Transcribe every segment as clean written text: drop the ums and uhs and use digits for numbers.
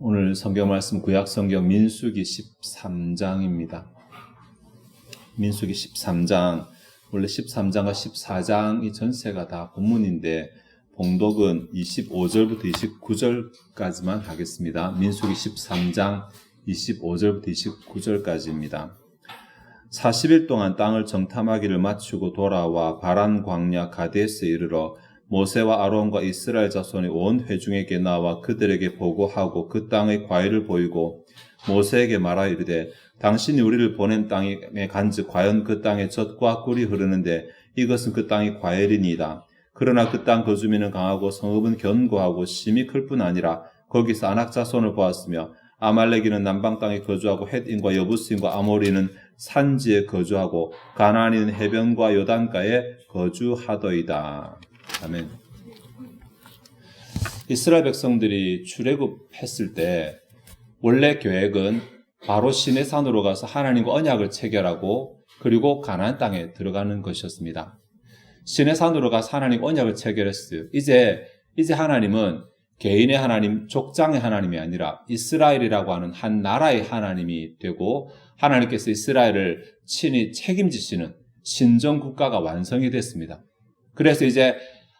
오늘 성경 말씀 구약 성경 민수기 13장입니다. 민수기 13장, 원래 13장과 14장이 전체가 다 본문인데 봉독은 25절부터 29절까지만 하겠습니다. 민수기 13장 25절부터 29절까지입니다. 40일 동안 땅을 정탐하기를 마치고 돌아와 바란 광야 가데스에 이르러 모세와 아론과 이스라엘 자손이 온 회중에게 나와 그들에게 보고하고 그 땅의 과일을 보이고 모세에게 말하여 이르되 당신이 우리를 보낸 땅에 간즉 과연 그 땅에 젖과 꿀이 흐르는데 이것은 그 땅의 과일이니이다. 그러나 그 땅 거주민은 강하고 성읍은 견고하고 심히 클 뿐 아니라 거기서 아낙 자손을 보았으며 아말렉인은 남방 땅에 거주하고 헷인과 여부스인과 아모리는 산지에 거주하고 가나안인은 해변과 요단가에 거주하더이다. 아멘. 이스라엘 백성들이 출애굽했을 때 원래 계획은 바로 시내산으로 가서 하나님과 언약을 체결하고 그리고 가나안 땅에 들어가는 것이었습니다. 시내산으로 가서 하나님과 언약을 체결했어요. 이제 하나님은 개인의 하나님, 족장의 하나님이 아니라 이스라엘이라고 하는 한 나라의 하나님이 되고 하나님께서 이스라엘을 친히 책임지시는 신정국가가 완성이 됐습니다. 그래서 이제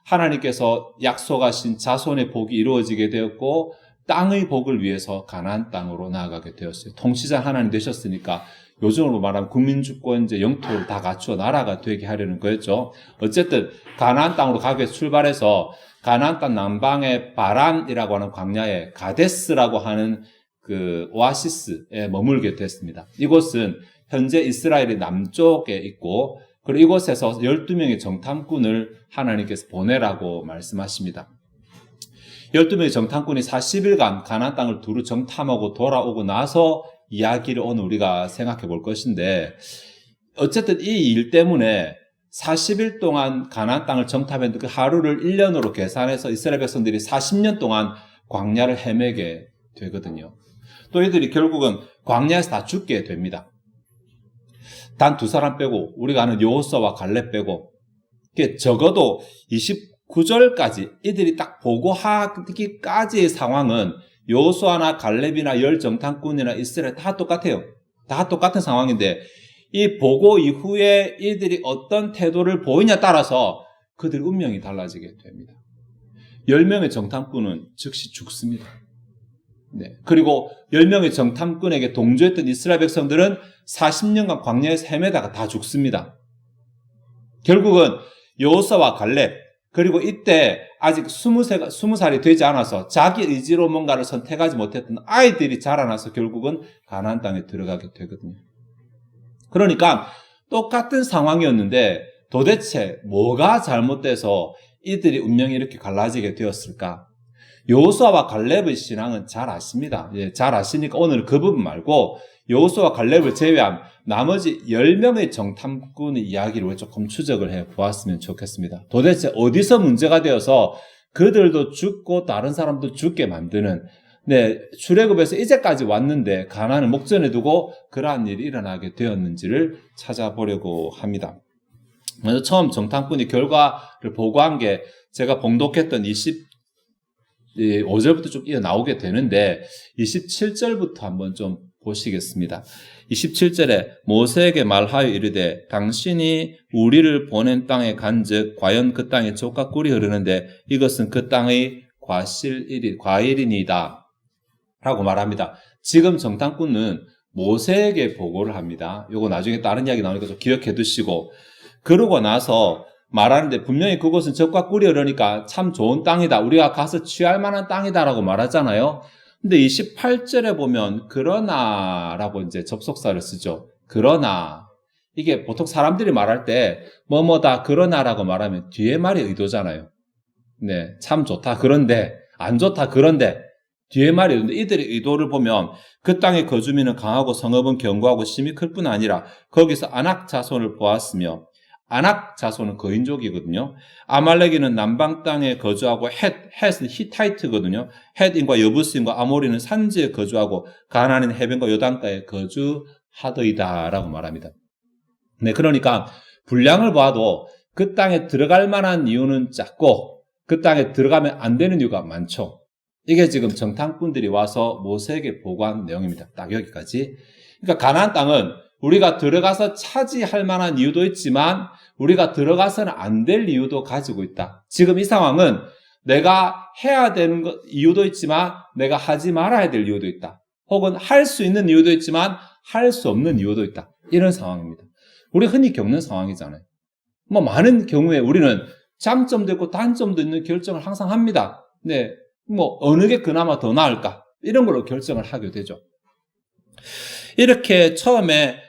하나님께서 약속하신 자손의 복이 이루어지게 되었고 땅의 복을 위해서 가나안 땅으로 나아가게 되었어요. 통치자 하나님 되셨으니까 요즘으로 말하면 국민주권제 영토를 다 갖추어 나라가 되게 하려는 거였죠. 어쨌든 가나안 땅으로 가기 위해서 출발해서 가나안 땅 남방의 바란이라고 하는 광야에 가데스라고 하는 그 오아시스에 머물게 됐습니다. 이곳은 현재 이스라엘의 남쪽에 있고 그리고 이곳에서 12명의 정탐꾼을 하나님께서 보내라고 말씀하십니다. 12명의 정탐꾼이 40일간 가나안 땅을 두루 정탐하고 돌아오고 나서 이야기를 오늘 우리가 생각해 볼 것인데 어쨌든 이 일 때문에 40일 동안 가나안 땅을 정탐했는데 그 하루를 1년으로 계산해서 이스라엘 백성들이 40년 동안 광야를 헤매게 되거든요. 또 이들이 결국은 광야에서 다 죽게 됩니다. 단 두 사람 빼고 우리가 아는 여호수아와 갈렙 빼고 적어도 29절까지 이들이 딱 보고하기까지의 상황은 여호수아나 갈렙이나 열 정탐꾼이나 이스라엘 다 똑같아요. 다 똑같은 상황인데 이 보고 이후에 이들이 어떤 태도를 보이냐에 따라서 그들의 운명이 달라지게 됩니다. 10명의 정탐꾼은 즉시 죽습니다. 네. 그리고 10명의 정탐꾼에게 동조했던 이스라엘 백성들은 40년간 광야에서 헤매다가 다 죽습니다. 결국은 여호수아와 갈렙 그리고 이때 아직 20살이 되지 않아서 자기 의지로 뭔가를 선택하지 못했던 아이들이 자라나서 결국은 가나안 땅에 들어가게 되거든요. 그러니까 똑같은 상황이었는데 도대체 뭐가 잘못돼서 이들이 운명이 이렇게 갈라지게 되었을까? 여호수아와 갈렙의 신앙은 잘 아십니다. 잘 아시니까 오늘 그 부분 말고 여호수아와 갈렙을 제외한 나머지 10명의 정탐꾼의 이야기를 조금 추적을 해 보았으면 좋겠습니다. 도대체 어디서 문제가 되어서 그들도 죽고 다른 사람도 죽게 만드는 출애굽에서 이제까지 왔는데 가나안을 목전에 두고 그러한 일이 일어나게 되었는지를 찾아보려고 합니다. 먼저 처음 정탐꾼이 결과를 보고한 게 제가 봉독했던 25절부터 좀 이어 나오게 되는데 27절부터 한번 좀 보시겠습니다. 27절에 모세에게 말하여 이르되 당신이 우리를 보낸 땅에 간즉 과연 그 땅에 젖과 꿀이 흐르는데 이것은 그 땅의 과일이니이다 라고 말합니다. 지금 정탐꾼은 모세에게 보고를 합니다. 이거 나중에 다른 이야기 나오니까 좀 기억해 두시고 그러고 나서 말하는데 분명히 그곳은 젖과 꿀이 흐르니까 참 좋은 땅이다. 우리가 가서 취할 만한 땅이다라고 말하잖아요. 근데 28절에 보면 그러나 라고 이제 접속사를 쓰죠. 그러나 이게 보통 사람들이 말할 때 뭐뭐다 그러나라고 말하면 뒤에 말이 의도잖아요. 네, 참 좋다 그런데 안 좋다 그런데 뒤에 말이 의도인데 이들의 의도를 보면 그 땅의 거주민은 강하고 성읍은 견고하고 심히 클 뿐 아니라 거기서 아낙 자손을 보았으며 아낙 자손은 거인족이거든요. 아말렉인은 남방 땅에 거주하고 헷은 히타이트거든요. 헷인과 여부스인과 아모리는 산지에 거주하고 가나안은 해변과 요단가에 거주하더이다라고 말합니다. 네, 그러니까 분량을 봐도 그 땅에 들어갈 만한 이유는 작고 그 땅에 들어가면 안 되는 이유가 많죠. 이게 지금 정탐꾼들이 와서 모세에게 보고한 내용입니다. 딱 여기까지. 그러니까 가나안 땅은 우리가 들어가서 차지할 만한 이유도 있지만 우리가 들어가서는 안 될 이유도 가지고 있다. 지금 이 상황은 내가 해야 되는 이유도 있지만 내가 하지 말아야 될 이유도 있다. 혹은 할 수 있는 이유도 있지만 할 수 없는 이유도 있다. 이런 상황입니다. 우리 흔히 겪는 상황이잖아요. 많은 경우에 우리는 장점도 있고 단점도 있는 결정을 항상 합니다. 네, 어느 게 그나마 더 나을까? 이런 걸로 결정을 하게 되죠. 이렇게 처음에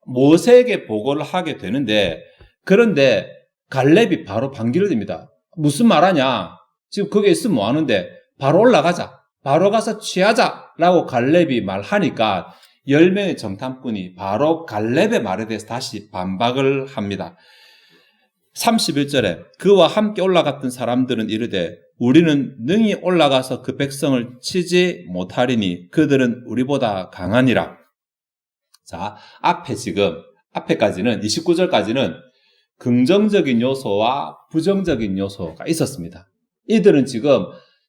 모세에게 보고를 하게 되는데, 그런데 갈렙이 바로 반기를 듭니다. 무슨 말하냐? 지금 거기에 있으면 뭐 하는데? 바로 올라가자. 바로 가서 취하자. 라고 갈렙이 말하니까 10명의 정탐꾼이 바로 갈렙의 말에 대해서 다시 반박을 합니다. 31절에 그와 함께 올라갔던 사람들은 이르되 우리는 능히 올라가서 그 백성을 치지 못하리니 그들은 우리보다 강하니라. 자, 앞에까지는 29절까지는 긍정적인 요소와 부정적인 요소가 있었습니다. 이들은 지금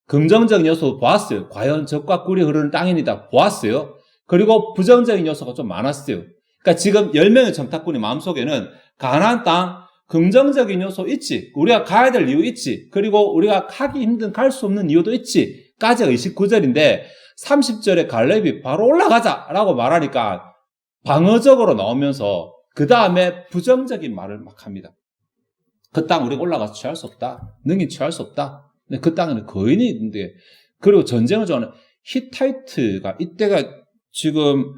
긍정적인 요소 보았어요. 과연 적과 꿀이 흐르는 땅이니다 보았어요. 그리고 부정적인 요소가 좀 많았어요. 그러니까 지금 10명의 정탐꾼의 마음속에는 가나안 땅 긍정적인 요소 있지. 우리가 가야 될 이유 있지. 그리고 우리가 가기 힘든 갈 수 없는 이유도 있지. 까지가 29절인데 30절에 갈렙이 바로 올라가자라고 말하니까 방어적으로 나오면서 그 다음에 부정적인 말을 막 합니다. 그 땅 우리가 올라가서 취할 수 없다. 능히 취할 수 없다. 근데 그 땅에는 거인이 있는데, 그리고 전쟁을 좋아하는 히타이트가, 이때가 지금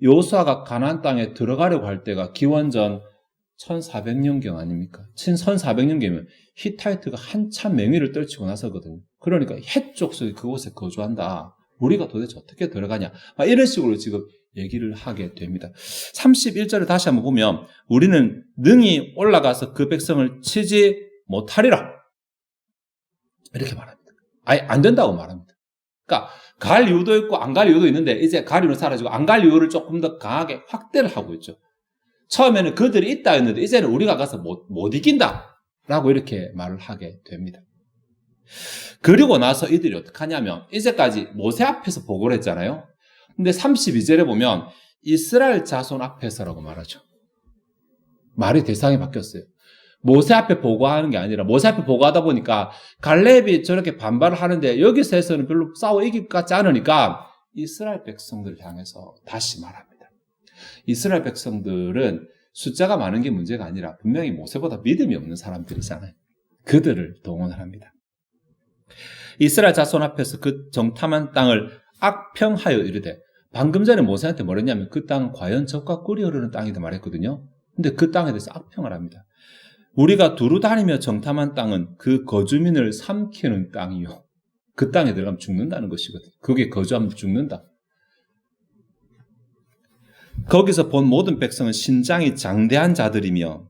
여호수아가 가나안 땅에 들어가려고 할 때가 기원전 1400년경 아닙니까? 1400년경이면 히타이트가 한참 맹위를 떨치고 나서거든요. 그러니까 해쪽 속에 그곳에 거주한다. 우리가 도대체 어떻게 들어가냐. 이런 식으로 지금 얘기를 하게 됩니다. 31절을 다시 한번 보면 우리는 능히 올라가서 그 백성을 치지 못하리라. 이렇게 말합니다. 아예 안 된다고 말합니다. 그러니까 갈 이유도 있고 안 갈 이유도 있는데 이제 갈 이유는 사라지고 안 갈 이유를 조금 더 강하게 확대를 하고 있죠. 처음에는 그들이 있다 했는데 이제는 우리가 가서 못 이긴다 라고 이렇게 말을 하게 됩니다. 그리고 나서 이들이 어떻게 하냐면 이제까지 모세 앞에서 보고를 했잖아요. 근데 32절에 보면 이스라엘 자손 앞에서라고 말하죠. 말의 대상이 바뀌었어요. 모세 앞에 보고하는 게 아니라 모세 앞에 보고하다 보니까 갈렙이 저렇게 반발을 하는데 여기서 해서는 별로 싸워 이길 것 같지 않으니까 이스라엘 백성들을 향해서 다시 말합니다. 이스라엘 백성들은 숫자가 많은 게 문제가 아니라 분명히 모세보다 믿음이 없는 사람들이잖아요. 그들을 동원을 합니다. 이스라엘 자손 앞에서 그 정탐한 땅을 악평하여 이르되, 방금 전에 모세한테 뭐랬냐면 그 땅은 과연 젖과 꿀이 흐르는 땅이다 말했거든요. 근데 그 땅에 대해서 악평을 합니다. 우리가 두루 다니며 정탐한 땅은 그 거주민을 삼키는 땅이요. 그 땅에 들어가면 죽는다는 것이거든요. 거기에 거주하면 죽는다. 거기서 본 모든 백성은 신장이 장대한 자들이며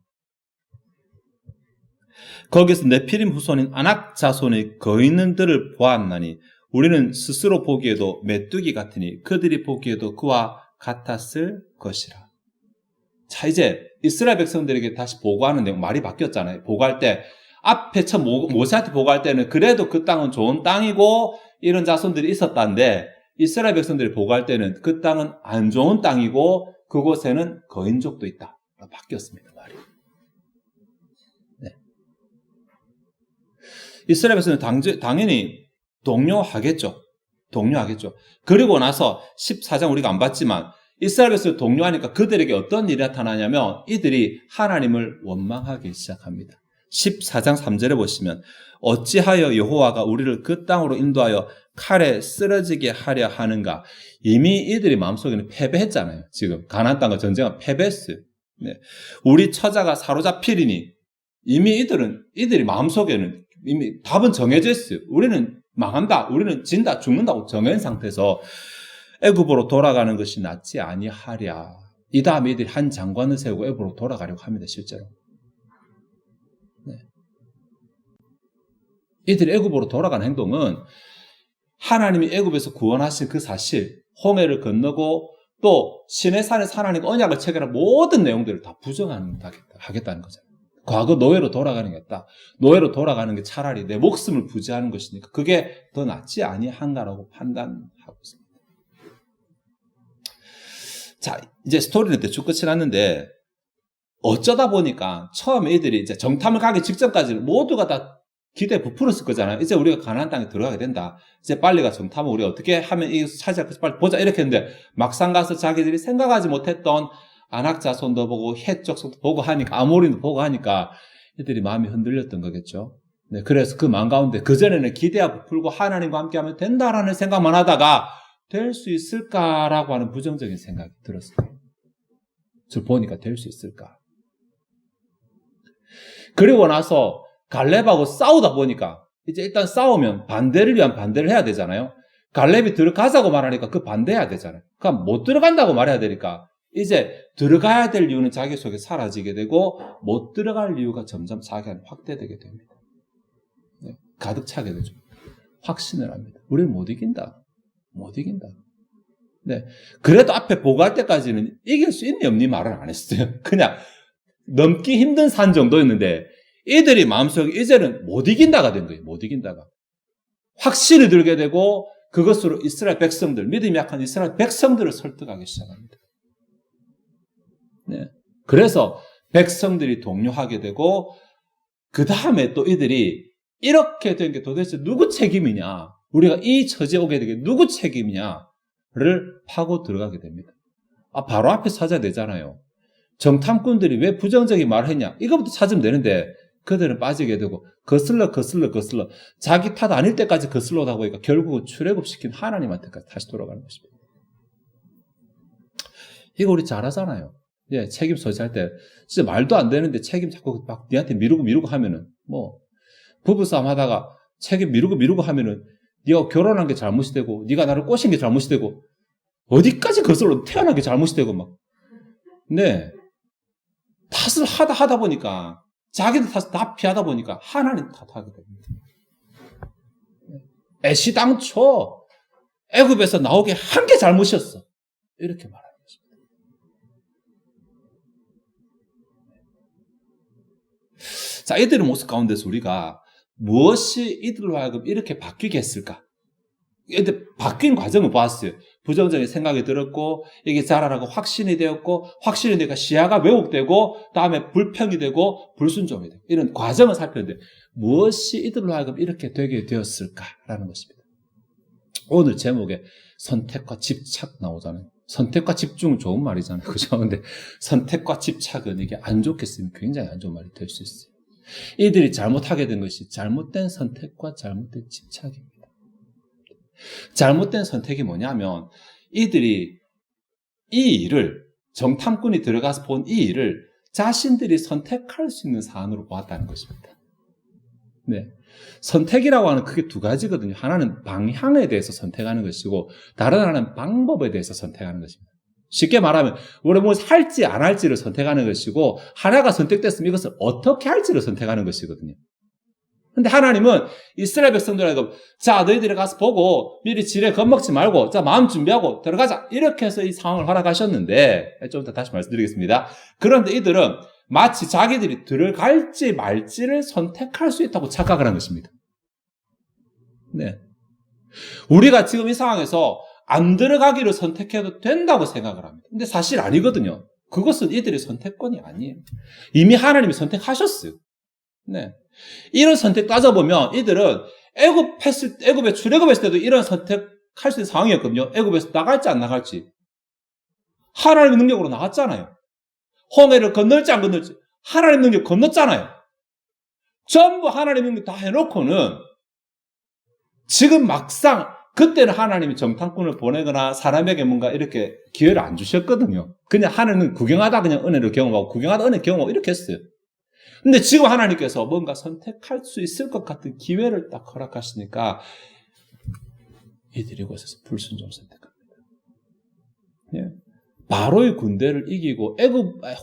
거기서 네피림 후손인 아낙 자손의 거인들을 보았나니 우리는 스스로 보기에도 메뚜기 같으니 그들이 보기에도 그와 같았을 것이라. 자, 이제 이스라엘 백성들에게 다시 보고하는 내용, 말이 바뀌었잖아요. 보고할 때 앞에 처음 모세한테 보고할 때는 그래도 그 땅은 좋은 땅이고 이런 자손들이 있었다는데 이스라엘 백성들이 보고할 때는 그 땅은 안 좋은 땅이고 그곳에는 거인족도 있다. 바뀌었습니다, 말이. 네. 이스라엘 백성은 당연히 동요하겠죠. 그리고 나서 14장 우리가 안 봤지만 이스라엘 백성을 동요하니까 그들에게 어떤 일이 나타나냐면 이들이 하나님을 원망하기 시작합니다. 14장 3절에 보시면 어찌하여 여호와가 우리를 그 땅으로 인도하여 칼에 쓰러지게 하려 하는가. 이미 이들이 마음속에는 패배했잖아요. 지금 가나안 땅과 전쟁은 패배했어요. 네. 우리 처자가 사로잡히리니 이미 이들이 마음속에는 이미 답은 정해져 있어요. 우리는 망한다, 우리는 진다, 죽는다고 정해진 상태에서 애굽으로 돌아가는 것이 낫지 아니하랴. 이 다음에 이들이 한 장관을 세우고 애굽으로 돌아가려고 합니다. 실제로. 네. 이들이 애굽으로 돌아가는 행동은 하나님이 애굽에서 구원하신 그 사실, 홍해를 건너고 또 시내산에서 하나님과 언약을 체결한 모든 내용들을 다 부정하겠다는 거잖아요. 과거 노예로 돌아가는 게 낫다. 노예로 돌아가는 게 차라리 내 목숨을 부지하는 것이니까 그게 더 낫지 아니한가라고 판단하고 있습니다. 자, 이제 스토리는 대충 끝이 났는데 어쩌다 보니까 처음에 이들이 이제 정탐을 가기 직전까지는 모두가 다 기대에 부풀었을 거잖아요. 이제 우리가 가나안 땅에 들어가게 된다. 이제 빨리 가 정탐을 우리가 어떻게 하면 이 차지할 것을 빨리 보자 이렇게 했는데 막상 가서 자기들이 생각하지 못했던 아낙 자손도 보고 헷 족속도 보고 하니까 아모리도 보고 하니까 이들이 마음이 흔들렸던 거겠죠. 네, 그래서 그 마음 가운데 그전에는 기대와 부풀고 하나님과 함께하면 된다라는 생각만 하다가 될 수 있을까라고 하는 부정적인 생각이 들었어요. 저 보니까 될 수 있을까? 그리고 나서 갈렙하고 싸우다 보니까 이제 일단 싸우면 반대를 위한 반대를 해야 되잖아요. 갈렙이 들어가자고 말하니까 그 반대해야 되잖아요. 그러니까 못 들어간다고 말해야 되니까 이제 들어가야 될 이유는 자기 속에 사라지게 되고 못 들어갈 이유가 점점 자기 안에 확대되게 됩니다. 네, 가득 차게 되죠. 확신을 합니다. 우리는 못 이긴다. 못 이긴다. 네, 그래도 앞에 보고할 때까지는 이길 수 있니 없니 말은 안 했어요. 그냥 넘기 힘든 산 정도였는데 이들이 마음속에 이제는 못 이긴다가 된 거예요. 못 이긴다가. 확신이 들게 되고 그것으로 이스라엘 백성들, 믿음이 약한 이스라엘 백성들을 설득하기 시작합니다. 네. 그래서 백성들이 동요하게 되고 그 다음에 또 이들이 이렇게 된 게 도대체 누구 책임이냐, 우리가 이 처지에 오게 되게 누구 책임이냐를 파고 들어가게 됩니다. 바로 앞에 찾아야 되잖아요. 정탐꾼들이 왜 부정적인 말을 했냐, 이거부터 찾으면 되는데 그들은 빠지게 되고 거슬러 자기 탓 아닐 때까지 거슬러다 보니까 결국은 출애굽시킨 하나님한테까지 다시 돌아가는 것입니다. 이거 우리 잘 하잖아요. 예, 책임 소지할 때 진짜 말도 안 되는데 책임 자꾸 막 니한테 미루고 하면은 뭐 부부싸움 하다가 책임 미루고 하면은 네가 결혼한 게 잘못이 되고 네가 나를 꼬신 게 잘못이 되고 어디까지 거슬러 태어난 게 잘못이 되고 막 네, 탓을 하다 보니까 자기들 탓을 다 피하다 보니까 하나님 탓하게 됩니다. 애시당초 애굽에서 나오게 한 게 잘못이었어. 이렇게 말합니다. 자, 이들의 모습 가운데서 우리가 무엇이 이들로 하여금 이렇게 바뀌게 했을까? 이들 바뀐 과정을 보았어요. 부정적인 생각이 들었고, 이게 자라라고 확신이 되었고, 확신이 되니까 시야가 왜곡되고, 다음에 불평이 되고, 불순종이 되고, 이런 과정을 살폈는데, 무엇이 이들로 하여금 이렇게 되게 되었을까라는 것입니다. 오늘 제목에 선택과 집착 나오잖아요. 선택과 집중은 좋은 말이잖아요. 그죠? 근데 선택과 집착은 이게 안 좋게 쓰면 굉장히 안 좋은 말이 될 수 있어요. 이들이 잘못하게 된 것이 잘못된 선택과 잘못된 집착입니다. 잘못된 선택이 뭐냐면 이들이 이 일을 정탐꾼이 들어가서 본 이 일을 자신들이 선택할 수 있는 사안으로 보았다는 것입니다. 네. 선택이라고 하는 그게 두 가지거든요. 하나는 방향에 대해서 선택하는 것이고 다른 하나는 방법에 대해서 선택하는 것입니다. 쉽게 말하면 우리 뭐 할지 안 할지를 선택하는 것이고 하나가 선택됐으면 이것을 어떻게 할지를 선택하는 것이거든요. 근데 하나님은 이스라엘 백성들에게 자, 너희들이 가서 보고 미리 지레 겁먹지 말고 자, 마음 준비하고 들어가자 이렇게 해서 이 상황을 허락하셨는데 좀 이따 다시 말씀드리겠습니다. 그런데 이들은 마치 자기들이 들어갈지 말지를 선택할 수 있다고 착각을 한 것입니다. 네. 우리가 지금 이 상황에서 안 들어가기를 선택해도 된다고 생각을 합니다. 근데 사실 아니거든요. 그것은 이들의 선택권이 아니에요. 이미 하나님이 선택하셨어요. 네. 이런 선택 따져보면 이들은 애굽에 출애굽했을 때도 이런 선택할 수 있는 상황이었거든요. 애굽에서 나갈지 안 나갈지. 하나님의 능력으로 나갔잖아요. 홍해를 건널지 안 건널지. 하나님의 능력 건넜잖아요. 전부 하나님의 능력 다 해놓고는 지금 막상 그때는 하나님이 정탐꾼을 보내거나 사람에게 뭔가 이렇게 기회를 안 주셨거든요. 그냥 하나님은 구경하다 그냥 은혜를 경험하고 구경하다 은혜 경험하고 이렇게 했어요. 근데 지금 하나님께서 뭔가 선택할 수 있을 것 같은 기회를 딱 허락하시니까 이들이 곳에서 불순종 선택합니다. 예. 바로의 군대를 이기고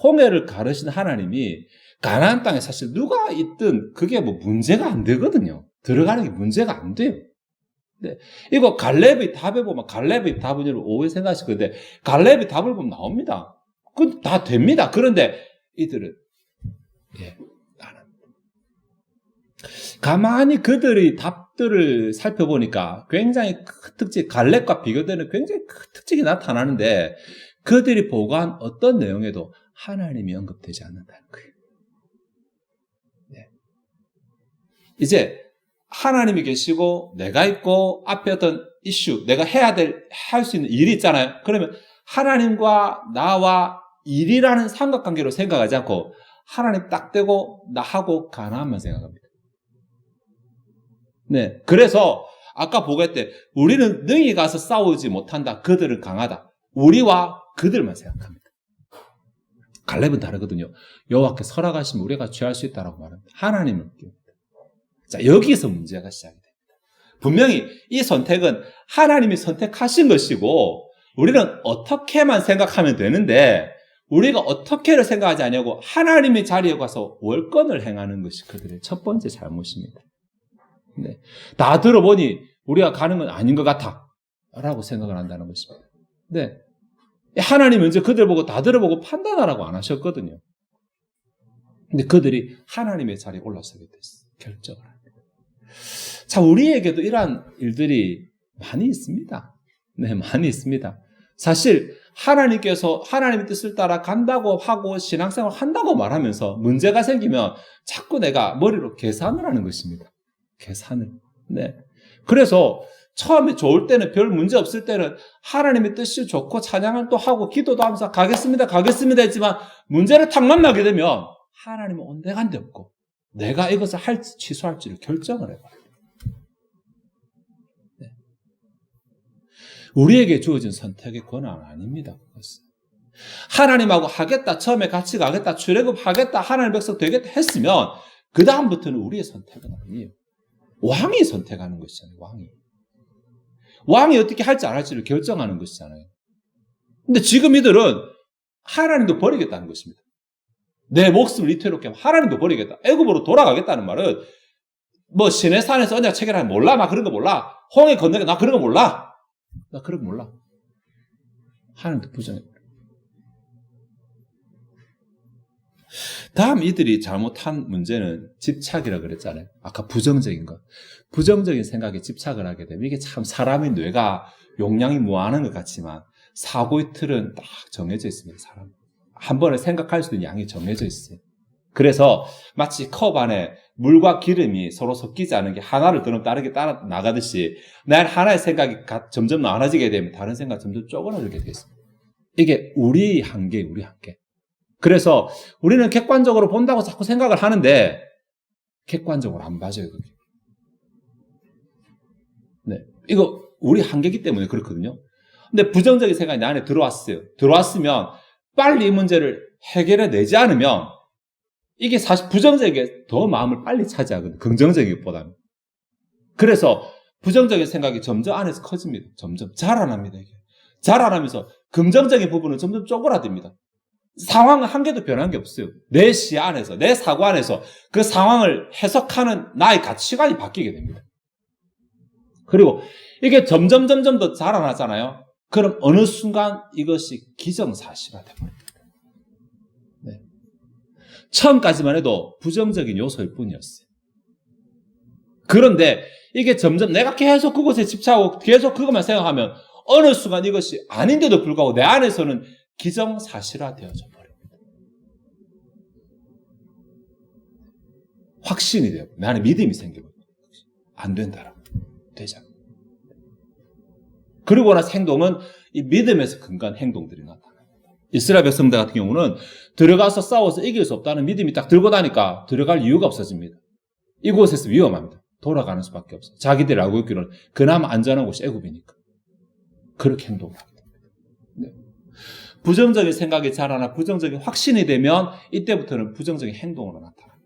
홍해를 가르신 하나님이 가나안 땅에 사실 누가 있든 그게 뭐 문제가 안 되거든요. 들어가는 게 문제가 안 돼요. 네. 이거 갈렙의 답에 보면 갈렙의 답은 여러분 오해 생각하실 건데 갈렙의 답을 보면 나옵니다. 그건 다 됩니다. 그런데 이들은 가만히 그들의 답들을 살펴보니까 굉장히 큰 특징, 갈렙과 비교되는 굉장히 큰 특징이 나타나는데 그들이 보고한 어떤 내용에도 하나님이 언급되지 않는다는 거예요. 네. 이제 하나님이 계시고 내가 있고 앞에 어떤 이슈, 내가 할 수 있는 일이 있잖아요. 그러면 하나님과 나와 일이라는 삼각관계로 생각하지 않고 하나님 딱 떼고 나하고 가나안만 생각합니다. 네. 그래서 아까 보고했대. 우리는 능히 가서 싸우지 못한다. 그들은 강하다. 우리와 그들만 생각합니다. 갈렙은 다르거든요. 여호와께서 허락하시면 우리가 취할 수 있다라고 말합니다. 하나님을 끼웁니다. 자, 여기서 문제가 시작이 됩니다. 분명히 이 선택은 하나님이 선택하신 것이고 우리는 어떻게만 생각하면 되는데 우리가 어떻게를 생각하지 않냐고 하나님의 자리에 가서 월권을 행하는 것이 그들의 첫 번째 잘못입니다. 네. 다 들어보니 우리가 가는 건 아닌 것 같아 라고 생각을 한다는 것입니다. 네. 하나님은 이제 그들 보고 다 들어보고 판단하라고 안 하셨거든요. 근데 그들이 하나님의 자리에 올라서게 됐어요. 결정을 합니다. 자, 우리에게도 이러한 일들이 많이 있습니다. 네, 많이 있습니다. 사실 하나님께서 하나님의 뜻을 따라 간다고 하고 신앙생활 한다고 말하면서 문제가 생기면 자꾸 내가 머리로 계산을 하는 것입니다. 계산을. 네. 그래서 처음에 좋을 때는 별 문제 없을 때는 하나님의 뜻이 좋고 찬양을 또 하고 기도도 하면서 가겠습니다 했지만 문제를 탁 만나게 되면 하나님은 온데간데 없고 내가 이것을 할지 취소할지를 결정을 해봐요. 네. 우리에게 주어진 선택의 권한 아닙니다. 그것은. 하나님하고 하겠다, 처음에 같이 가겠다, 출애굽하겠다, 하나님 백성 되겠다 했으면 그 다음부터는 우리의 선택은 아니에요. 왕이 선택하는 것이잖아요. 왕이 어떻게 할지 안 할지를 결정하는 것이잖아요. 근데 지금 이들은 하나님도 버리겠다는 것입니다. 내 목숨을 위태롭게 하면 하나님도 버리겠다. 애굽으로 돌아가겠다는 말은 뭐 시내산에서 언약 체결하면 몰라? 나 그런 거 몰라. 홍해 건너게 나 그런 거 몰라. 나 그런 거 몰라. 하나님도 부정해. 다음 이들이 잘못한 문제는 집착이라고 그랬잖아요. 아까 부정적인 것. 부정적인 생각에 집착을 하게 되면 이게 참 사람의 뇌가 용량이 무한한 것 같지만 사고의 틀은 딱 정해져 있습니다. 사람. 한 번에 생각할 수 있는 양이 정해져 있어요. 그래서 마치 컵 안에 물과 기름이 서로 섞이지 않은 게 하나를 더는 다르게 따라 나가듯이 날 하나의 생각이 점점 많아지게 되면 다른 생각이 점점 쪼그라들게 되겠습니다. 이게 우리 한계. 그래서 우리는 객관적으로 본다고 자꾸 생각을 하는데 객관적으로 안 봐줘요. 그게. 네, 이거 우리 한계이기 때문에 그렇거든요. 근데 부정적인 생각이 내 안에 들어왔어요. 들어왔으면 빨리 이 문제를 해결해 내지 않으면 이게 사실 부정적인 더 마음을 빨리 차지하거든요. 긍정적인 것보다는. 그래서 부정적인 생각이 점점 안에서 커집니다. 점점 자라납니다. 이게. 자라나면서 긍정적인 부분은 점점 쪼그라듭니다. 상황은 한 개도 변한 게 없어요. 내 시야 안에서, 내 사고 안에서 그 상황을 해석하는 나의 가치관이 바뀌게 됩니다. 그리고 이게 점점 더 자라나잖아요. 그럼 어느 순간 이것이 기정사실화 되어버립니다. 네. 처음까지만 해도 부정적인 요소일 뿐이었어요. 그런데 이게 점점 내가 계속 그것에 집착하고 계속 그것만 생각하면 어느 순간 이것이 아닌데도 불구하고 내 안에서는 기정사실화 되어져 버립니다. 확신이 돼요. 내 안에 믿음이 생겨버립니다. 안 된다라고. 되지 않아요. 그리고 나서 행동은 이 믿음에서 근거한 행동들이 나타납니다. 이스라엘 백성들 같은 경우는 들어가서 싸워서 이길 수 없다는 믿음이 딱 들고 나니까 들어갈 이유가 없어집니다. 이곳에서 위험합니다. 돌아가는 수밖에 없어요. 자기들이 알고 있기로는 그나마 안전한 곳이 애굽이니까. 그렇게 행동을 하게 됩니다. 네. 부정적인 생각이 자라나 부정적인 확신이 되면 이때부터는 부정적인 행동으로 나타납니다.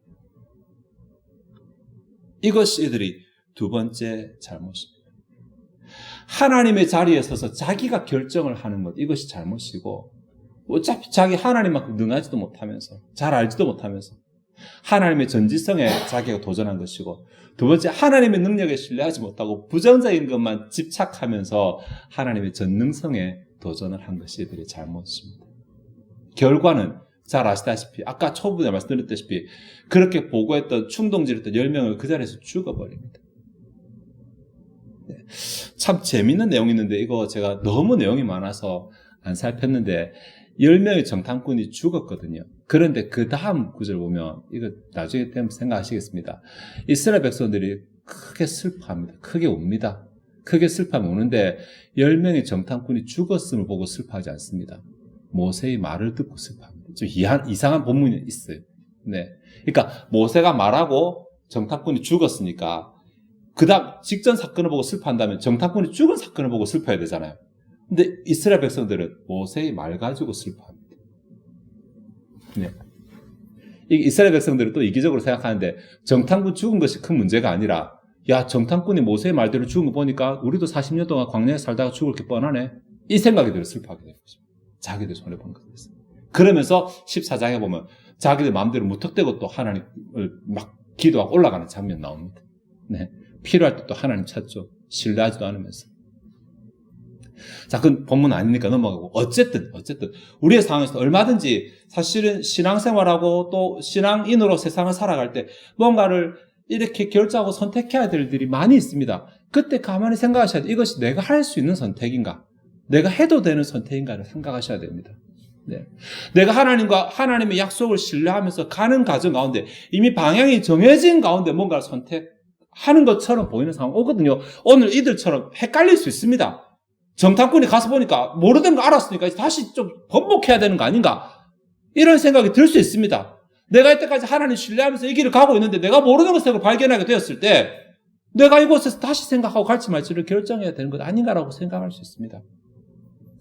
이것이 이들이 두 번째 잘못입니다. 하나님의 자리에 서서 자기가 결정을 하는 것, 이것이 잘못이고 어차피 자기 하나님만큼 능하지도 못하면서 잘 알지도 못하면서 하나님의 전지성에 자기가 도전한 것이고, 두 번째 하나님의 능력에 신뢰하지 못하고 부정적인 것만 집착하면서 하나님의 전능성에 도전을 한 것이 이들의 잘못입니다. 결과는 잘 아시다시피 아까 초반에 말씀드렸다시피 그렇게 보고했던 충동질했던 10명을 그 자리에서 죽어버립니다. 네. 참 재밌는 내용이 있는데 이거 제가 너무 내용이 많아서 안 살폈는데 10명의 정탐꾼이 죽었거든요. 그런데 그 다음 구절 보면 이거 나중에 때문에 생각하시겠습니다. 이스라엘 백성들이 크게 슬퍼합니다. 크게 웁니다. 크게 슬퍼하면 우는데 10명의 정탐꾼이 죽었음을 보고 슬퍼하지 않습니다. 모세의 말을 듣고 슬퍼합니다. 좀 이상한 본문이 있어요. 네. 그러니까 모세가 말하고 정탐꾼이 죽었으니까 그 다음 직전 사건을 보고 슬퍼한다면 정탐꾼이 죽은 사건을 보고 슬퍼해야 되잖아요. 근데 이스라엘 백성들은 모세의 말 가지고 슬퍼합니다. 네. 이스라엘 백성들은 또 이기적으로 생각하는데 정탐꾼 죽은 것이 큰 문제가 아니라 야 정탐꾼이 모세의 말대로 죽은 거 보니까 우리도 40년 동안 광야에 살다가 죽을 게 뻔하네. 이 생각이 들어 슬퍼하게 되는 거죠. 자기들 손해보는 것이었어요. 그러면서 14장에 보면 자기들 마음대로 무턱대고 또 하나님을 막 기도하고 올라가는 장면 나옵니다. 네. 필요할 때 또 하나님 찾죠. 신뢰하지도 않으면서. 자, 그건 본문 아니니까 넘어가고. 어쨌든, 우리의 상황에서 얼마든지 사실은 신앙생활하고 또 신앙인으로 세상을 살아갈 때 뭔가를 이렇게 결정하고 선택해야 될 일들이 많이 있습니다. 그때 가만히 생각하셔야 돼요. 이것이 내가 할 수 있는 선택인가? 내가 해도 되는 선택인가를 생각하셔야 됩니다. 네. 내가 하나님의 약속을 신뢰하면서 가는 과정 가운데 이미 방향이 정해진 가운데 뭔가를 선택하는 것처럼 보이는 상황 오거든요. 오늘 이들처럼 헷갈릴 수 있습니다. 정탐꾼이 가서 보니까 모르는 거 알았으니까 다시 좀 번복해야 되는 거 아닌가? 이런 생각이 들 수 있습니다. 내가 이때까지 하나님 신뢰하면서 이 길을 가고 있는데 내가 모르는 것을 발견하게 되었을 때 내가 이곳에서 다시 생각하고 갈지 말지를 결정해야 되는 것 아닌가라고 생각할 수 있습니다.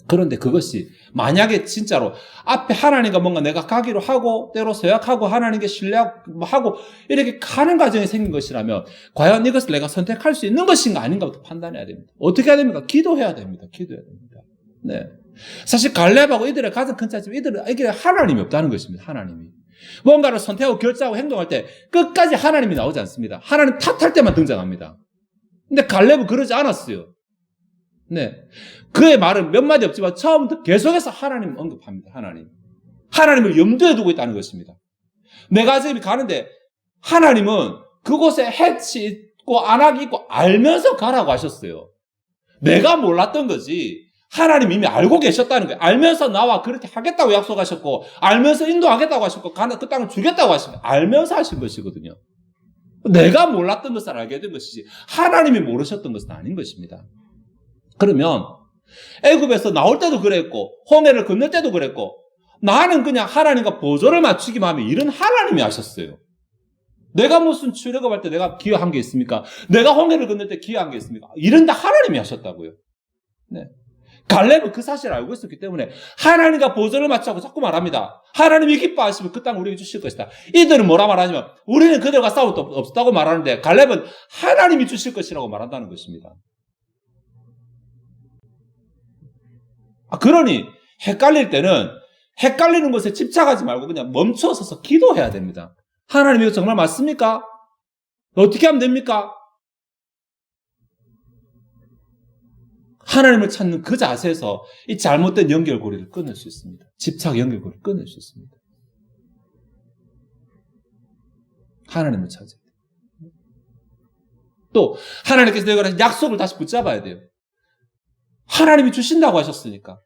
그런데 그것이 만약에 진짜로 앞에 하나님과 뭔가 내가 가기로 하고 때로 서약하고 하나님께 신뢰하고 이렇게 가는 과정이 생긴 것이라면 과연 이것을 내가 선택할 수 있는 것인가 아닌가부터 판단해야 됩니다. 어떻게 해야 됩니까? 기도해야 됩니다. 네. 사실 갈렙하고 이들의 가장 큰 차이점은 이들은 하나님이 없다는 것입니다. 하나님이. 뭔가를 선택하고 결정하고 행동할 때 끝까지 하나님이 나오지 않습니다. 하나님 탓할 때만 등장합니다. 근데 갈렙은 그러지 않았어요. 네. 그의 말은 몇 마디 없지만 처음부터 계속해서 하나님 언급합니다. 하나님을 염두에 두고 있다는 것입니다. 내가 지금 가는데 하나님은 그곳에 해치 있고 안악이 있고 알면서 가라고 하셨어요. 내가 몰랐던 거지. 하나님 이미 알고 계셨다는 거예요. 알면서 나와 그렇게 하겠다고 약속하셨고 알면서 인도하겠다고 하셨고 그 땅을 주겠다고 하시면 알면서 하신 것이거든요. 내가 몰랐던 것을 알게 된 것이지 하나님이 모르셨던 것은 아닌 것입니다. 그러면 애굽에서 나올 때도 그랬고 홍해를 건널 때도 그랬고 나는 그냥 하나님과 보조를 맞추기만 하면 일은 하나님이 하셨어요. 내가 무슨 출애굽할 때 내가 기여한 게 있습니까? 내가 홍해를 건널 때 기여한 게 있습니까? 일은 다 하나님이 하셨다고요. 네. 갈렙은 그 사실을 알고 있었기 때문에 하나님과 보조를 맞추고 자꾸 말합니다. 하나님이 기뻐하시면 그 땅 우리에게 주실 것이다. 이들은 뭐라 말하냐면 우리는 그들과 싸울 수 없다고 말하는데 갈렙은 하나님이 주실 것이라고 말한다는 것입니다. 그러니 헷갈릴 때는 헷갈리는 것에 집착하지 말고 그냥 멈춰서서 기도해야 됩니다. 하나님 이거 정말 맞습니까? 어떻게 하면 됩니까? 하나님을 찾는 그 자세에서 이 잘못된 연결고리를 끊을 수 있습니다. 집착 연결고리를 끊을 수 있습니다. 하나님을 찾아야 돼요. 또 하나님께서 내가 약속을 다시 붙잡아야 돼요. 하나님이 주신다고 하셨으니까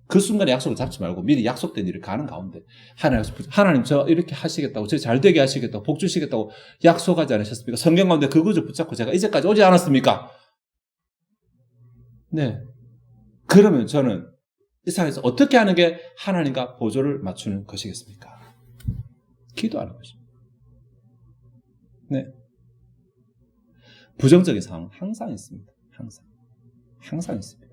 그 순간에 약속을 잡지 말고 미리 약속된 일을 가는 가운데 하나님 저 이렇게 하시겠다고 저 잘되게 하시겠다고 복 주시겠다고 약속하지 않으셨습니까? 성경 가운데 그 구절 붙잡고 제가 이제까지 오지 않았습니까? 네. 그러면 저는 이 상황에서 어떻게 하는 게 하나님과 보조를 맞추는 것이겠습니까? 기도하는 것입니다. 네. 부정적인 상황은 항상 있습니다. 항상 있습니다.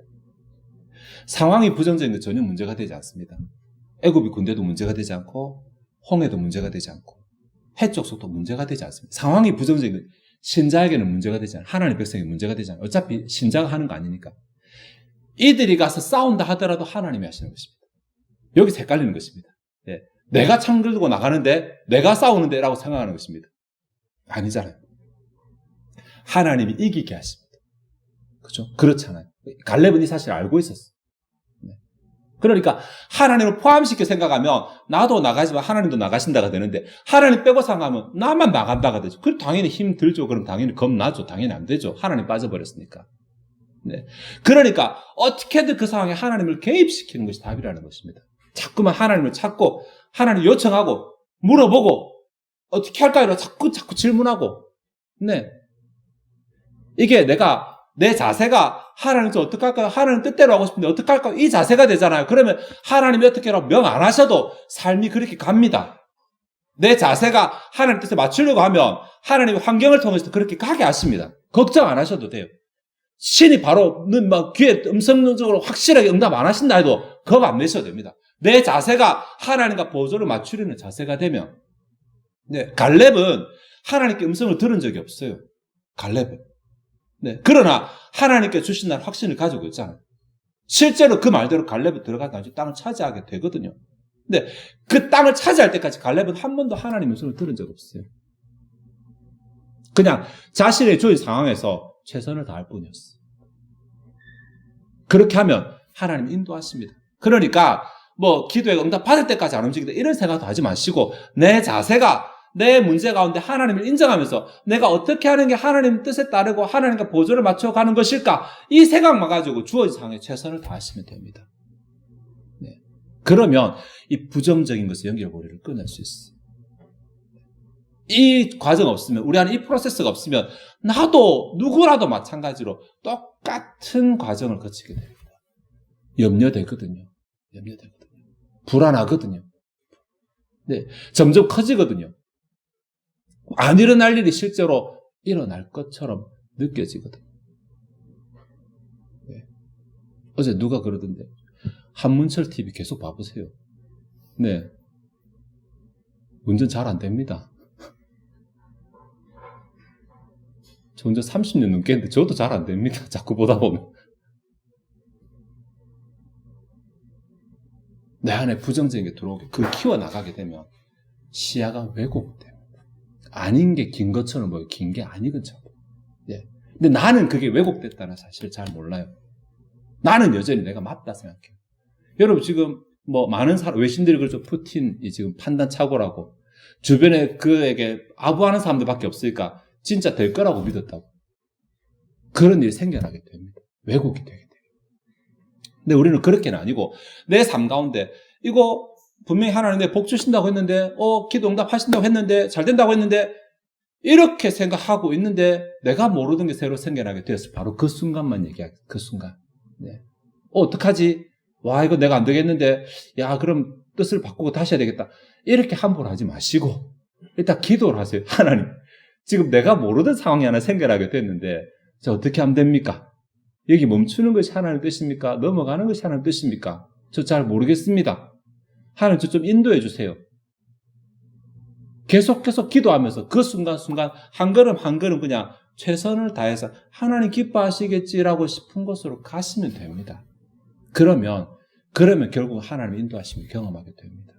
상황이 부정적인 건 전혀 문제가 되지 않습니다. 애굽이 군대도 문제가 되지 않고 홍해도 문제가 되지 않고 해쪽 속도 문제가 되지 않습니다. 상황이 부정적인 건 신자에게는 문제가 되지 않아요. 하나님의 백성이 문제가 되지 않아요. 어차피 신자가 하는 거 아니니까. 이들이 가서 싸운다 하더라도 하나님이 하시는 것입니다. 여기서 헷갈리는 것입니다. 네. 내가 창 들고 나가는데 내가 싸우는데 라고 생각하는 것입니다. 아니잖아요. 하나님이 이기게 하십니다. 그렇죠? 그렇잖아요. 갈렙은 이 사실을 알고 있었어요. 네. 그러니까 하나님을 포함시켜 생각하면 나도 나가지만 하나님도 나가신다가 되는데 하나님 빼고 생각하면 나만 나간다가 되죠. 그럼 당연히 힘 들죠. 그럼 당연히 겁나죠. 당연히 안 되죠. 하나님 빠져버렸으니까. 네. 그러니까 어떻게든 그 상황에 하나님을 개입시키는 것이 답이라는 것입니다. 자꾸만 하나님을 찾고 하나님 요청하고 물어보고 어떻게 할까요? 자꾸 질문하고. 네. 이게 내 자세가 하나님 좀 어떻게 할까요? 하나님 뜻대로 하고 싶은데 어떻게 할까요? 이 자세가 되잖아요. 그러면 하나님이 어떻게 하라고 명 안 하셔도 삶이 그렇게 갑니다. 내 자세가 하나님 뜻에 맞추려고 하면 하나님의 환경을 통해서 그렇게 가게 하십니다. 걱정 안 하셔도 돼요. 신이 바로 막 귀에 음성적으로 확실하게 응답 안 하신다 해도 겁 안 내셔도 됩니다. 내 자세가 하나님과 보조를 맞추려는 자세가 되면. 네, 갈렙은 하나님께 음성을 들은 적이 없어요. 갈렙은. 네, 그러나 하나님께 주신 날 확신을 가지고 있잖아요. 실제로 그 말대로 갈렙은 들어가서 나중에 땅을 차지하게 되거든요. 근데 그 땅을 차지할 때까지 갈렙은 한 번도 하나님의 음성을 들은 적 없어요. 그냥 자신의 주의 상황에서 최선을 다할 뿐이었어요. 그렇게 하면 하나님 인도하십니다. 그러니까 기도에 응답 받을 때까지 안 움직이다 이런 생각도 하지 마시고 내 자세가 내 문제 가운데 하나님을 인정하면서 내가 어떻게 하는 게 하나님 뜻에 따르고 하나님과 보조를 맞춰가는 것일까? 이 생각만 가지고 주어진 상황에 최선을 다하시면 됩니다. 네. 그러면 이 부정적인 것의 연결고리를 끊을 수 있어요. 이 과정 없으면 우리 안에 이 프로세스가 없으면 나도 누구라도 마찬가지로 똑같은 과정을 거치게 됩니다. 염려되거든요. 불안하거든요. 네. 점점 커지거든요. 안 일어날 일이 실제로 일어날 것처럼 느껴지거든요. 네. 어제 누가 그러던데 한문철 TV 계속 봐보세요. 네, 운전 잘 안 됩니다. 저 운전 30년 넘게 했는데 저도 잘 안 됩니다. 자꾸 보다 보면. 내 안에 부정적인 게 들어오게 키워나가게 되면 시야가 왜곡됩니다. 아닌 게 긴 것처럼 보여요. 긴 게 아닌 것처럼. 예. 근데 나는 그게 왜곡됐다는 사실을 잘 몰라요. 나는 여전히 내가 맞다 생각해요. 여러분 지금 많은 외신들이 그렇죠. 푸틴이 지금 판단 착오라고. 주변에 그에게 아부하는 사람들밖에 없으니까 진짜 될 거라고 믿었다고. 그런 일이 생겨나게 됩니다. 왜곡이 되게 돼요. 근데 우리는 그렇게는 아니고 내 삶 가운데 이거 분명히 하나님 내 복 주신다고 했는데 기도 응답하신다고 했는데 잘 된다고 했는데 이렇게 생각하고 있는데 내가 모르던 게 새로 생겨나게 되었어요. 바로 그 순간만 얘기하겠습니다. 그 순간. 네. 어떡하지? 와 이거 내가 안 되겠는데 야 그럼 뜻을 바꾸고 다시 해야 되겠다. 이렇게 함부로 하지 마시고 일단 기도를 하세요. 하나님 지금 내가 모르던 상황이 하나 생겨나게 됐는데 저 어떻게 하면 됩니까? 여기 멈추는 것이 하나님의 뜻입니까? 넘어가는 것이 하나님의 뜻입니까? 저 잘 모르겠습니다. 하나님 저 좀 인도해 주세요. 계속해서 기도하면서 그 순간순간 한 걸음 한 걸음 그냥 최선을 다해서 하나님 기뻐하시겠지라고 싶은 곳으로 가시면 됩니다. 그러면 결국 하나님 인도하심을 경험하게 됩니다.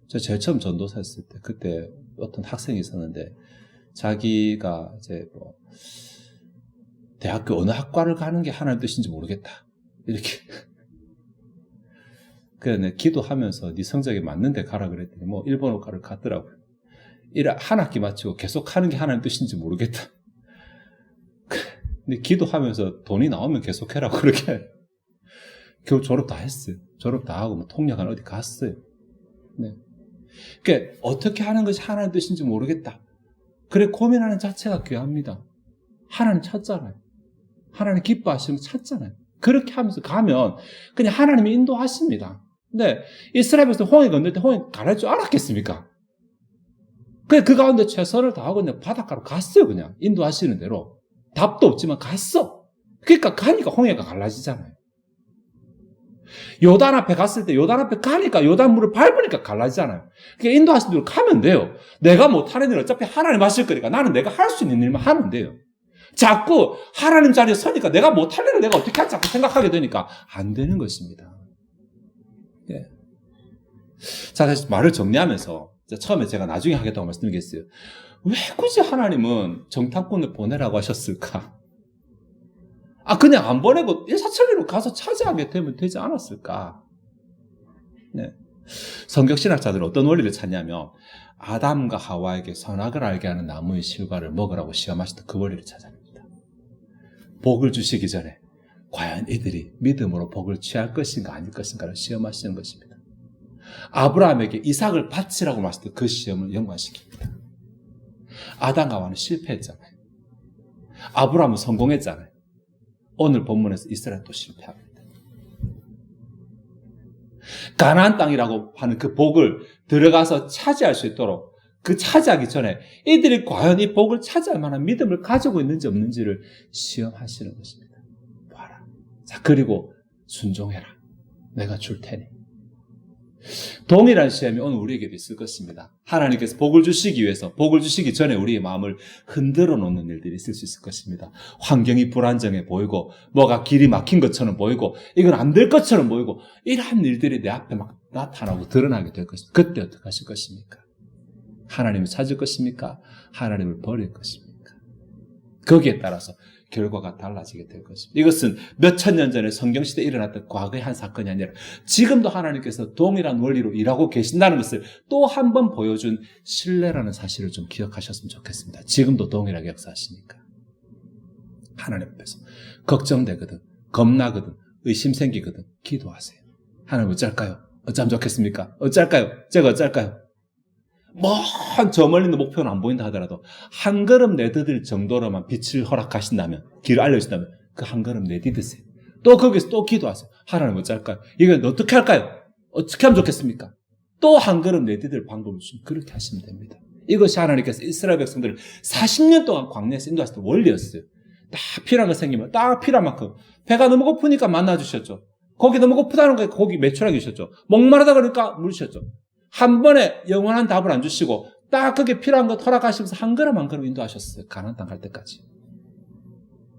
저 제일 처음 전도사 했을 때 그때 어떤 학생이 있었는데 자기가 이제 대학교 어느 학과를 가는 게 하나님 뜻인지 모르겠다. 이렇게. 그래서 내가 기도하면서 네 성적에 맞는 데 가라 그랬더니 일본어과를 갔더라고요. 한 학기 마치고 계속 하는 게 하나님 뜻인지 모르겠다. 근데 기도하면서 돈이 나오면 계속해라고 그렇게. 겨우 졸업 다 했어요. 졸업 다 하고 통역한 어디 갔어요. 네. 그러니까 어떻게 하는 것이 하나님 뜻인지 모르겠다. 그래 고민하는 자체가 귀합니다. 하나님 찾잖아요. 하나님 기뻐하시는 거 찾잖아요. 그렇게 하면서 가면 그냥 하나님이 인도하십니다. 근데 이스라엘 백성 홍해 건널 때 홍해 가랄 줄 알았겠습니까? 그냥 그 가운데 최선을 다하고 그냥 바닷가로 갔어요. 그냥 인도하시는 대로. 답도 없지만 갔어. 그러니까 가니까 홍해가 갈라지잖아요. 요단 앞에 갔을 때 요단 앞에 가니까 요단 물을 밟으니까 갈라지잖아요. 그러니까 인도하시는 대로 가면 돼요. 내가 못하는 일은 어차피 하나님 하실 거니까 나는 내가 할 수 있는 일만 하면 돼요. 자꾸 하나님 자리에 서니까 내가 못할 일을 내가 어떻게 할지 자꾸 생각하게 되니까 안 되는 것입니다. 예. 자, 다시 말을 정리하면서 처음에 제가 나중에 하겠다고 말씀드리겠어요. 왜 굳이 하나님은 정탐꾼을 보내라고 하셨을까? 그냥 안 보내고 일사천리로 가서 차지하게 되면 되지 않았을까? 네. 성경신학자들은 어떤 원리를 찾냐면 아담과 하와에게 선악을 알게 하는 나무의 실과를 먹으라고 시험하시던 그 원리를 찾아냅니다. 복을 주시기 전에 과연 이들이 믿음으로 복을 취할 것인가 아닐 것인가를 시험하시는 것입니다. 아브라함에게 이삭을 바치라고 말했던 그 시험을 연관시킵니다. 아담과 하와는 실패했잖아요. 아브라함은 성공했잖아요. 오늘 본문에서 이스라엘 또 실패합니다. 가나안 땅이라고 하는 그 복을 들어가서 차지할 수 있도록 그 차지하기 전에 이들이 과연 이 복을 차지할 만한 믿음을 가지고 있는지 없는지를 시험하시는 것입니다. 봐라. 자, 그리고 순종해라. 내가 줄 테니. 동일한 시험이 오늘 우리에게도 있을 것입니다. 하나님께서 복을 주시기 위해서, 복을 주시기 전에 우리의 마음을 흔들어 놓는 일들이 있을 수 있을 것입니다. 환경이 불안정해 보이고, 뭐가 길이 막힌 것처럼 보이고, 이건 안 될 것처럼 보이고, 이러한 일들이 내 앞에 막 나타나고 드러나게 될 것입니다. 그때 어떻게 하실 것입니까? 하나님을 찾을 것입니까? 하나님을 버릴 것입니까? 거기에 따라서 결과가 달라지게 될 것입니다. 이것은 몇천 년 전에 성경시대에 일어났던 과거의 한 사건이 아니라 지금도 하나님께서 동일한 원리로 일하고 계신다는 것을 또 한 번 보여준 신뢰라는 사실을 좀 기억하셨으면 좋겠습니다. 지금도 동일하게 역사하시니까. 하나님 앞에서 걱정되거든, 겁나거든, 의심 생기거든 기도하세요. 하나님 어쩔까요? 어쩌면 좋겠습니까? 어쩔까요? 제가 어쩔까요? 먼 저 멀리 있는 목표는 안 보인다 하더라도 한 걸음 내디딜 정도로만 빛을 허락하신다면, 길을 알려주신다면 그 한 걸음 내디드세요. 또 거기서 또 기도하세요. 하나님 어쩔까요? 이거 어떻게 할까요? 어떻게 하면 좋겠습니까? 또 한 걸음 내디딜 방법을 주시면 그렇게 하시면 됩니다. 이것이 하나님께서 이스라엘 백성들을 40년 동안 광야에서 인도하셨던 원리였어요. 딱 필요한 거 생기면 딱 필요한 만큼. 배가 너무 고프니까 만나주셨죠. 고기 너무 고프다는 거에 고기 매출하게 주셨죠. 목마르다 그러니까 물 주셨죠. 한 번에 영원한 답을 안 주시고 딱 그게 필요한 것 허락하시면서 한 걸음 한 걸음 인도하셨어요. 가나안 땅 갈 때까지.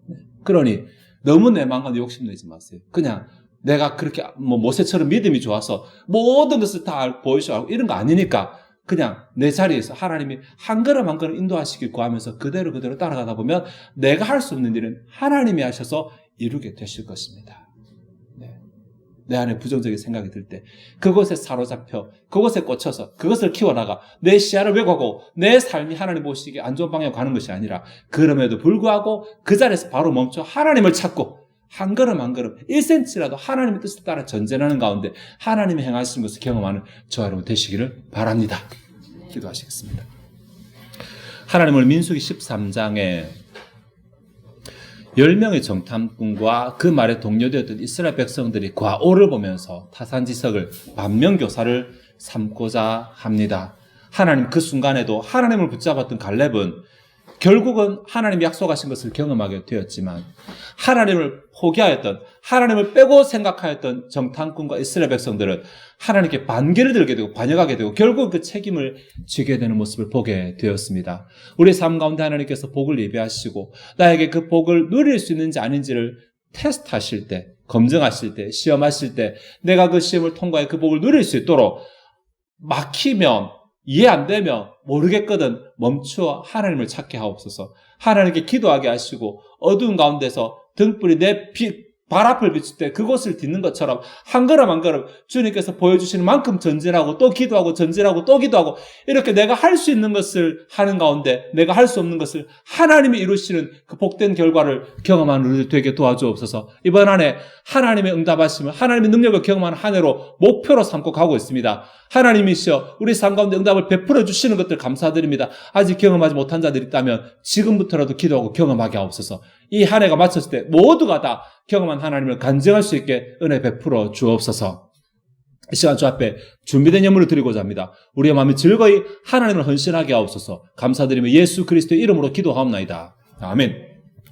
네. 그러니 너무 내 마음과 욕심내지 마세요. 그냥 내가 그렇게 모세처럼 믿음이 좋아서 모든 것을 다 보여주고 이런 거 아니니까 그냥 내 자리에서 하나님이 한 걸음 한 걸음 인도하시길 구하면서 그대로 따라가다 보면 내가 할 수 없는 일은 하나님이 하셔서 이루게 되실 것입니다. 내 안에 부정적인 생각이 들 때 그것에 사로잡혀 그것에 꽂혀서 그것을 키워나가 내 시야를 왜곡하고 내 삶이 하나님 보시기에 안 좋은 방향으로 가는 것이 아니라 그럼에도 불구하고 그 자리에서 바로 멈춰 하나님을 찾고 한 걸음 한 걸음 1cm라도 하나님의 뜻을 따라 전진하는 가운데 하나님이 행하시는 것을 경험하는 저와 여러분 되시기를 바랍니다. 기도하시겠습니다. 하나님을 민수기 13장에 10명의 정탐꾼과 그 말에 동료되었던 이스라엘 백성들이 과오를 보면서 타산지석을 반면교사를 삼고자 합니다. 하나님 그 순간에도 하나님을 붙잡았던 갈렙은 결국은 하나님이 약속하신 것을 경험하게 되었지만 하나님을 포기하였던, 하나님을 빼고 생각하였던 정탐꾼과 이스라엘 백성들은 하나님께 반기를 들게 되고 반역하게 되고 결국 그 책임을 지게 되는 모습을 보게 되었습니다. 우리 삶 가운데 하나님께서 복을 예비하시고 나에게 그 복을 누릴 수 있는지 아닌지를 테스트하실 때, 검증하실 때, 시험하실 때 내가 그 시험을 통과해 그 복을 누릴 수 있도록 막히면 이해 안 되면 모르겠거든 멈추어 하나님을 찾게 하옵소서. 하나님께 기도하게 하시고 어두운 가운데서 등불이 내 발 앞을 비출 때 그곳을 딛는 것처럼 한 걸음 한 걸음 주님께서 보여주시는 만큼 전진하고 또 기도하고 전진하고 또 기도하고 이렇게 내가 할 수 있는 것을 하는 가운데 내가 할 수 없는 것을 하나님이 이루시는 그 복된 결과를 경험하는 우리들 되게 도와주옵소서. 이번 한 해 하나님의 응답하심을 하나님의 능력을 경험하는 한 해로 목표로 삼고 가고 있습니다. 하나님이시여 우리 삶 가운데 응답을 베풀어 주시는 것들 감사드립니다. 아직 경험하지 못한 자들이 있다면 지금부터라도 기도하고 경험하게 하옵소서. 이 한 해가 마쳤을 때 모두가 다 경험한 하나님을 간증할 수 있게 은혜 베풀어 주옵소서. 이 시간 주 앞에 준비된 예물을 드리고자 합니다. 우리의 마음이 즐거이 하나님을 헌신하게 하옵소서. 감사드리며 예수 그리스도의 이름으로 기도하옵나이다. 아멘.